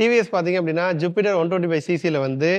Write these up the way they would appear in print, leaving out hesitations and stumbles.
TVS பார்த்தீங்க அப்படின்னா Jupiter 125 சிசியில் வந்து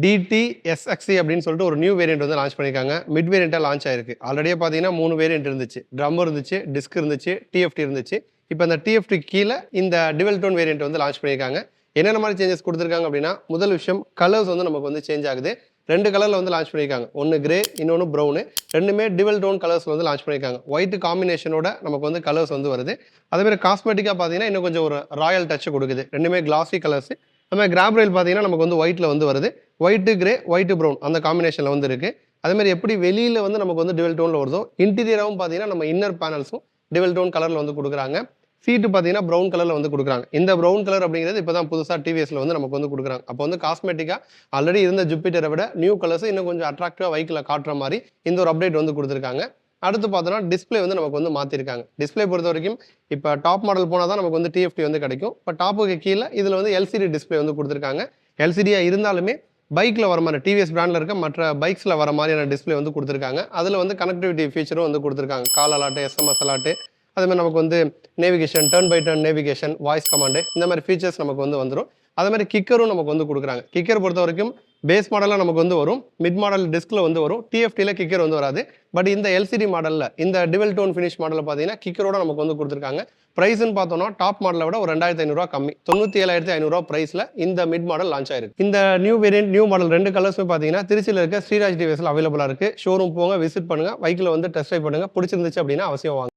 டிடி எஸ்எக்ஸி அப்படின்னு சொல்லிட்டு ஒரு நியூ வேரியன்ட் வந்து லான்ச் பண்ணியிருக்காங்க. மிட் வேரியண்ட்டாக லான்ச் ஆயிருக்கு. ஆல்ரெடியே பார்த்தீங்கன்னா 3 வேரியன்ட் இருந்துச்சு. ட்ரம் இருந்துச்சு, டிஸ்க் இருந்துச்சு, டிஎஃப்டி இருந்துச்சு. இப்போ அந்த டிஎஃப்டி கீழே இந்த டிவல் டோன் வேரியன்ட் வந்து லான்ச் பண்ணியிருக்காங்க. என்னென்ன மாதிரி சேஞ்சஸ் கொடுத்துருக்காங்க அப்படின்னா, முதல் விஷயம் கலர்ஸ் வந்து நமக்கு வந்து சேஞ்ச் ஆகுது. 2 கலரில் வந்து லான்ச் பண்ணியிருக்காங்க. ஒன்று கிரே, இன்னொன்று ப்ரௌனு. ரெண்டுமே டிவல் டோன் கலர்ஸில் வந்து லான்ச் பண்ணியிருக்காங்க. ஒயிட் காம்பினேஷனோட நமக்கு வந்து கலர்ஸ் வந்து வருது. அதேமாதிரி காஸ்மெட்டிக்காக பார்த்தீங்கன்னா இன்னும் கொஞ்சம் ஒரு ராயல் டச் கொடுக்குது. ரெண்டுமே கிளாசி கலர்ஸ். அதுமாதிரி கிராப் ரயில் பார்த்தீங்கன்னா நமக்கு வந்து ஒயிட்டில் வந்து வருது. ஒயிட்டு கிரே, ஒயிட்டு ப்ரௌன் அந்த காம்பினேஷனில் வந்து இருக்குது. அதேமாதிரி எப்படி வெளியில் வந்து நமக்கு வந்து டிவல் டோனில் வருதோ, இன்டீரியராகவும் பார்த்தீங்கன்னா நம்ம இன்னர் பேனல்ஸும் டிவல் டோன் கலரில் வந்து கொடுக்குறாங்க. சீட்டு பார்த்தீங்கன்னா ப்ரௌன் கலரில் வந்து கொடுக்குறாங்க. இந்த ப்ரௌன் கலர் அப்படிங்கிறது இப்போ தான் புதுசாக டிவிஎஸ்ல வந்து நமக்கு வந்து கொடுக்குறாங்க. அப்போ வந்து காஸ்மெட்டிக்காக ஆல்ரெடி இருந்த ஜூபிட்டரை விட நியூ கலர்ஸ் இன்னும் கொஞ்சம் அட்ராக்டிவாக வைக்கில் காட்டுற மாதிரி இந்த ஒரு அப்டேட் வந்து கொடுத்துருக்காங்க. அடுத்து பார்த்தோன்னா டிஸ்பிளே வந்து நமக்கு வந்து மாற்றிருக்காங்க. டிஸ்பிளே பொறுத்த வரைக்கும் இப்போ டாப் மாடல் போனால் தான் நமக்கு வந்து டிஎஃப்டி வந்து கிடைக்கும். இப்போ டாப்புக்கு கீழே இதில் வந்து எல்சிடி டிஸ்பிளே வந்து கொடுத்துருக்காங்க. எல்சிடியாக இருந்தாலுமே பைக்கில் வர மாதிரி டிவிஎஸ் பிராண்டில் இருக்க மற்ற பைக்ஸில் வர மாதிரியான டிஸ்பிளே வந்து கொடுத்துருக்காங்க. அதில் வந்து கனெக்டிவிட்டி ஃபீச்சரும் வந்து கொடுத்துருக்காங்க. கால் அலாட்டு, எஸ்எம்எஸ் அலாட்டு, அதே மாதிரி நமக்கு வந்து navigation, turn by turn navigation, voice command, இந்த மாதிரி ஃபீச்சர்ஸ் நமக்கு வந்து வந்துடும். அதே மாதிரி கிக்கரும் நமக்கு வந்து கொடுக்குறாங்க. கிக்கர் பொறுத்த வரைக்கும் பேஸ் மாடலில் நமக்கு வந்து வரும், மிட் மாடல் டிஸ்கில் வந்து வரும், டிஎஃப்டியில் கிக்கர் வந்து வராது. பட் இந்த எல்சிடி மாடலில் இந்த டிவல் டோன் ஃபினிஷ் மாடலில் பார்த்தீங்கன்னா கிக்கரோட நமக்கு வந்து கொடுத்துருக்காங்க. ப்ரைஸ்ன்னு பார்த்தோம்னா டாப் மாடலை விட ஒரு 2500 கம்மி, 97,500 ப்ரைஸில் இந்த மிட் மாடல் லான்ச் ஆயிருக்கு. இந்த நியூ வேரியன்ட் நியூ மாடல் 2 கலர்ஸுமே பார்த்தீங்கன்னா திருச்சியில் இருக்க ஸ்ரீராஜ் டிவிஎஸ்ல அவைலபிளாக இருக்குது. ஷோரூம் போங்க, விசிட் பண்ணுங்கள், பைக்கில் வந்து டெஸ்ட் ட்ரைவ் பண்ணுங்கள். பிடிச்சிருந்துச்சு அப்படின்னா அவசியம் வாங்க.